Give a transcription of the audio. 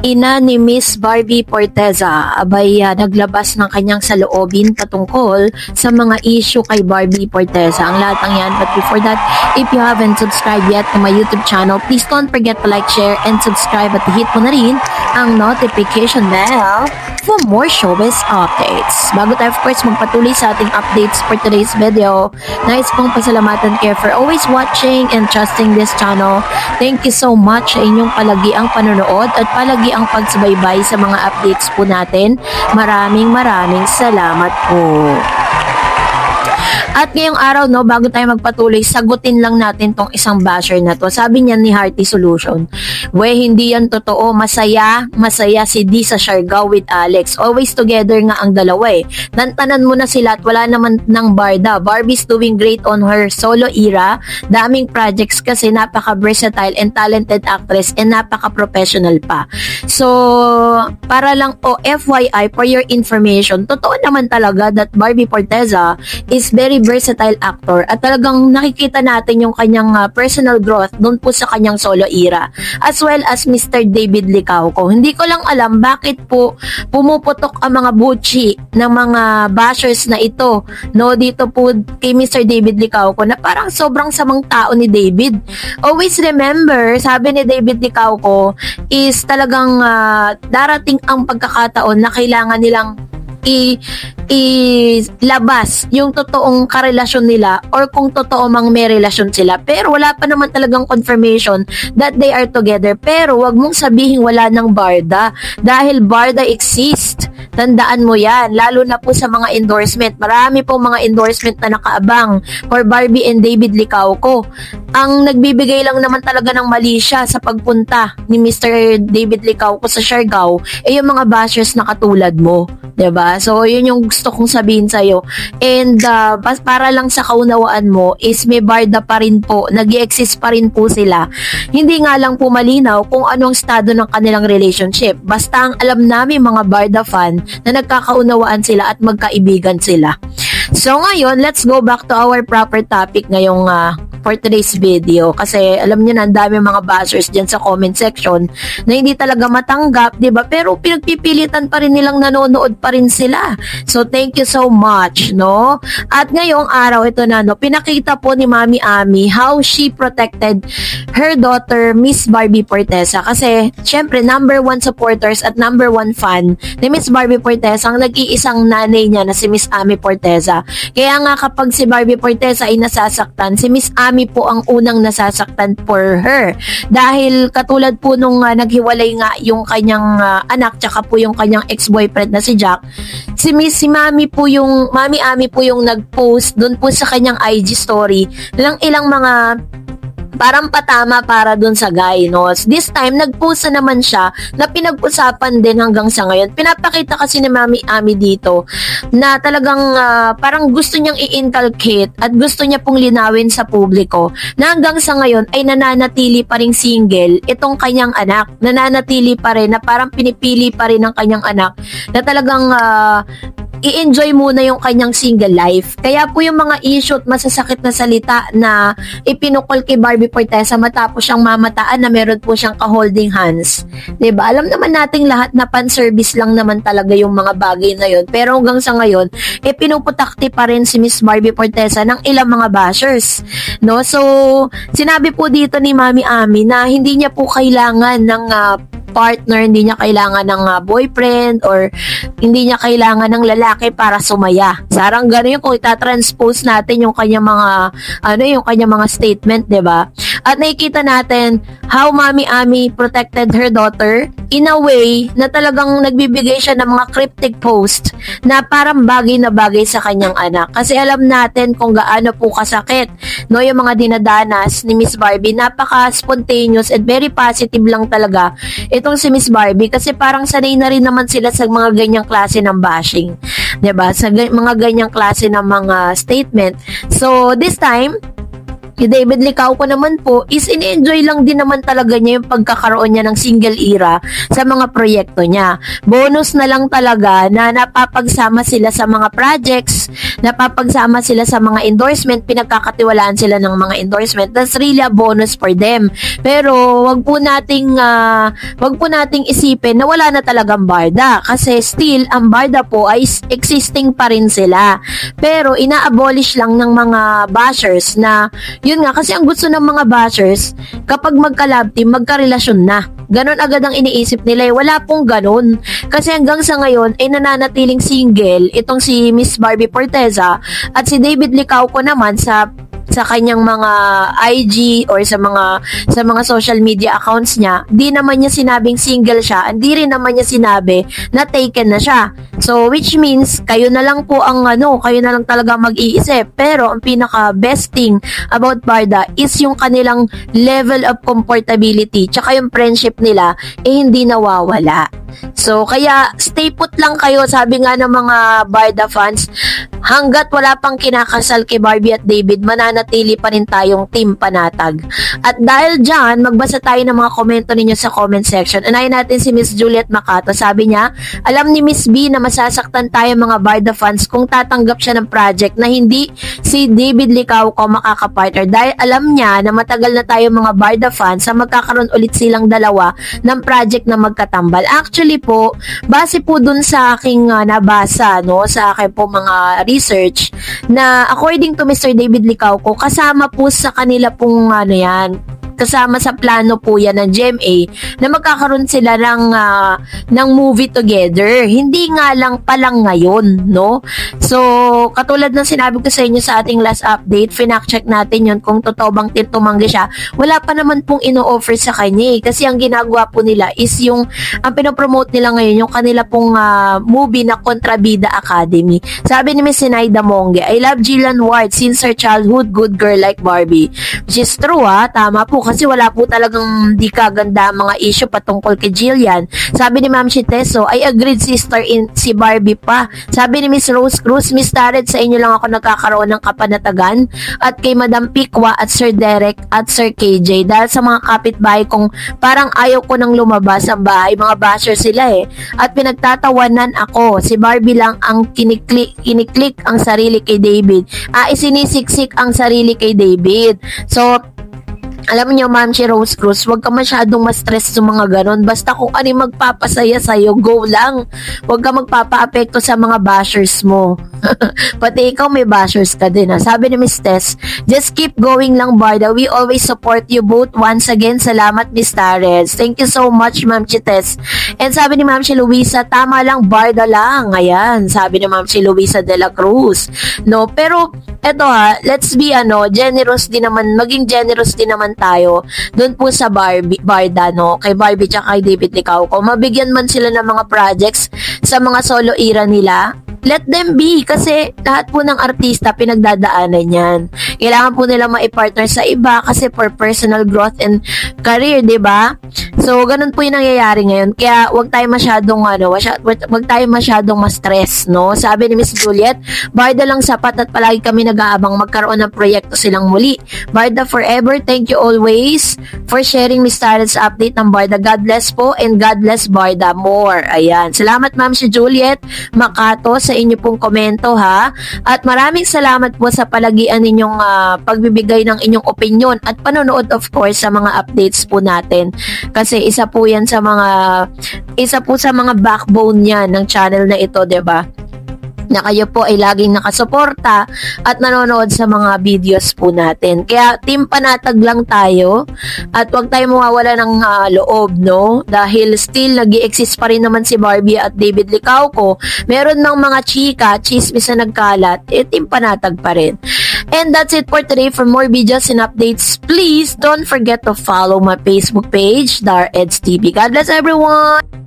Ina ni Miss Barbie Forteza abay naglabas ng kanyang saloobin patungkol sa mga issue kay Barbie Forteza. Ang lahat ng yan. But before that, if you haven't subscribed yet to my YouTube channel, please don't forget to like, share, and subscribe at hit mo na rin ang notification bell for more showbiz updates. Bago tayo of course magpatuloy sa ating updates for today's video, nais kong pasalamatan kayo for always watching and trusting this channel. Thank you so much sa inyong palagiang panonood at palagiang pagsubaybay sa mga updates po natin. Maraming salamat po. At ngayong araw, no, bago tayo magpatuloy, sagutin lang natin tong isang basher na to. Sabi niya ni Hearty Solution, we, hindi yan totoo. Masaya si D sa Siargao with Alex. Always together nga ang dalawa eh. Tantanan mo na sila at wala naman ng barda. Barbie's doing great on her solo era. Daming projects kasi napaka-versatile and talented actress and napaka-professional pa. So, para lang FYI, for your information, totoo naman talaga that Barbie Forteza is very versatile actor at talagang nakikita natin yung kanyang personal growth doon po sa kanyang solo era as well as Mr. David Licauco. Hindi ko lang alam bakit po pumuputok ang mga buchi ng mga bashers na ito, no, dito po kay Mr. David Licauco na parang sobrang samang tao ni David. Always remember, sabi ni David Licauco is talagang darating ang pagkakataon na kailangan nilang ilabas yung totoong karelasyon nila or kung totoo mang may relasyon sila. Pero wala pa naman talagang confirmation that they are together. Pero wag mong sabihin wala ng barda dahil barda exist. Tandaan mo yan. Lalo na po sa mga endorsement. Marami po mga endorsement na nakaabang for Barbie and David Licauco. Ang nagbibigay lang naman talaga ng mali siya sa pagpunta ni Mr. David Licauco sa Siargao yung mga bashers na katulad mo. 'Di ba? So, yun yung gusto kong sabihin sa'yo. And, para lang sa kaunawaan mo, is may barda pa rin po, nag-i-exist pa rin po sila. Hindi nga lang po malinaw kung anong estado ng kanilang relationship. Basta ang alam namin mga barda fan na nagkakaunawaan sila at magkaibigan sila. So, ngayon, let's go back to our proper topic ngayong for today's video. Kasi alam niyo na, ang dami mga bashers dyan sa comment section na hindi talaga matanggap, diba? Pero pinagpipilitan pa rin nilang nanonood pa rin sila. So, thank you so much, no? At ngayong araw, ito na, no, pinakita po ni Mami Ami how she protected her daughter, Miss Barbie Forteza. Kasi, syempre, number 1 supporters at number 1 fan ni Miss Barbie Forteza ang nag-iisang nanay niya na si Miss Ami Forteza. Kaya nga kapag si Barbie Forteza ay nasasaktan, si Miss Ami po ang unang nasasaktan for her. Dahil katulad po nung naghiwalay nga yung kanyang anak tsaka po yung kanyang ex-boyfriend na si Jack, Mami Ami po yung nag-post doon po sa kanyang IG story ng ilang mga parang patama para dun sa guy, no? This time, nag-post na naman siya na pinag-usapan din hanggang sa ngayon. Pinapakita kasi ni Mami Ami dito na talagang parang gusto niyang i-inculcate at gusto niya pong linawin sa publiko na hanggang sa ngayon ay nananatili pa ring single itong kanyang anak. Nananatili pa rin na parang pinipili pa rin ng kanyang anak na talagang i-enjoy muna yung kanyang single life. Kaya po yung mga issue at masasakit na salita na ipinukol kay Barbie Forteza matapos siyang mamataan na meron po siyang ka-holding hands. Diba? Alam naman nating lahat na pan-service lang naman talaga yung mga bagay na yun. Pero hanggang sa ngayon, pinuputakti pa rin si Miss Barbie Forteza ng ilang mga bashers. No? So, sinabi po dito ni Mami Ami na hindi niya po kailangan ng partner, hindi niya kailangan ng boyfriend or hindi niya kailangan ng lalaki para sumaya. Sarang gano'n yung kung itatranspose natin yung kanyang mga yung kanyang mga statement, 'di ba? At nakikita natin how Mami Ami protected her daughter in a way na talagang nagbibigay siya ng mga cryptic post na parang bagay na bagay sa kanyang anak. Kasi alam natin kung gaano po kasakit, no, yung mga dinadanas ni Miss Barbie. Napaka-spontaneous and very positive lang talaga itong si Miss Barbie kasi parang sanay na rin naman sila sa mga ganyang klase ng bashing. 'Di ba? Sa mga ganyang klase ng mga statement. So, this time, Si David Licauco naman po is in-enjoy lang din naman talaga niya yung pagkakaroon niya ng single era sa mga proyekto niya. Bonus na lang talaga na napapagsama sila sa mga projects, napapagsama sila sa mga endorsement, pinagkakatiwalaan sila ng mga endorsement. That's really a bonus for them. Pero wag po nating isipin na wala na talagang barda kasi still ang barda po ay existing pa rin sila. Pero ina-abolish lang ng mga bashers na yun nga, kasi ang gusto ng mga bashers, kapag magka-love team, magka-relasyon na. Ganon agad ang iniisip nila. Wala pong ganon. Kasi hanggang sa ngayon, ay nananatiling single itong si Miss Barbie Forteza at si David Licauco naman sa kanyang mga IG or sa mga social media accounts niya, di naman niya sinabing single siya, hindi rin naman niya sinabi na taken na siya. So which means kayo na lang po ang kayo na lang talaga mag-iisip. Pero ang pinaka best thing about Barda is yung kanilang level of comfortability tsaka yung friendship nila hindi nawawala. So kaya stay put lang kayo, sabi nga ng mga Barda fans, hanggat wala pang kinakasal kay Barbie at David, mananatili pa rin tayong team panatag. At dahil dyan, magbasa tayo ng mga komento ninyo sa comment section. Unahin natin si Miss Juliet Macato. Sabi niya, alam ni Miss B na masasaktan tayo mga Barda fans kung tatanggap siya ng project na hindi si David Licauco makakapartner, dahil alam niya na matagal na tayo mga Barda fans sa magkakaroon ulit silang dalawa ng project na magkatambal. Actually po, base po dun sa aking nabasa, sa aking po mga research, na according to Mr. David Licauco, kasama po sa kanila pong kasama sa plano po yan ng GMA na magkakaroon sila ng movie together. Hindi nga lang palang ngayon, no? So, katulad ng sinabi ko sa inyo sa ating last update, finact-check natin yon kung totoo bang tumanggi siya. Wala pa naman pong ino-offer sa kanya kasi ang ginagawa po nila is ang pinopromote nila ngayon, yung kanila pong movie na Kontrabida Academy. Sabi ni Miss Sinaida Monge, I love Jillian Ward since her childhood, good girl like Barbie. Which is true, tama po, kasi wala po talagang di kaganda mga issue patungkol kay Jillian. Sabi ni Ma'am Chiteso, I agreed sister in si Barbie pa. Sabi ni Miss Rose Cruz, Miss Tarred, sa inyo lang ako nagkakaroon ng kapanatagan, at kay Madam Pikwa at Sir Derek at Sir KJ dahil sa mga kapitbahay kong parang ayaw ko nang lumabas ang bahay, mga basher sila at pinagtatawanan ako. Si Barbie lang ang kiniklik ang sarili kay David, isinisiksik ang sarili kay David. So alam niyo, Ma'am si Rose Cruz, huwag ka masyadong ma-stress sa mga ganon. Basta kung ano yung magpapasaya sa'yo, go lang. Huwag ka magpapa-apekto sa mga bashers mo. Pati ikaw may bashers ka din. Sabi ni Miss Tess, just keep going lang, Barda. We always support you both. Once again, salamat, Miss Tarez. Thank you so much, Ma'am Tess. And sabi ni Ma'am si Luisa, tama lang, Barda lang. Ayan, sabi ni Ma'am si Luisa de la Cruz. No, pero eto let's be generous din naman, maging generous din naman tayo doon po sa Barda, kay Barbie tsaka kay David Licauco. Mabigyan man sila ng mga projects sa mga solo era nila, let them be, kasi lahat po ng artista pinagdadaanan yan. Kailangan po nila maipartner sa iba kasi for personal growth and career, diba? So, ganun po yung nangyayari ngayon. Kaya wag tayo masyadong ma-stress, no? Sabi ni Miss Juliet, Barda lang sapat at palagi kami nag-aabang magkaroon ng proyekto silang muli. Barda forever, thank you always for sharing Miss Tarred's update ng Barda. God bless po and God bless Barda more. Ayan. Salamat, Ma'am si Juliet Macato, sa inyo pong komento at maraming salamat po sa palagian ninyong pagbibigay ng inyong opinion at panonood, of course, sa mga updates po natin, kasi isa po sa mga backbone niyan ng channel na ito, 'di ba? Na kayo po ay laging nakasuporta at nanonood sa mga videos po natin. Kaya team panatag lang tayo at huwag tayo mawawala ng loob, no? Dahil still nag-i-exist pa rin naman si Barbie at David Licauco. Meron ng mga chika, chismis na nagkalat, team panatag pa rin. And that's it for today. For more videos and updates, please don't forget to follow my Facebook page, Dar Eds TV. God bless everyone!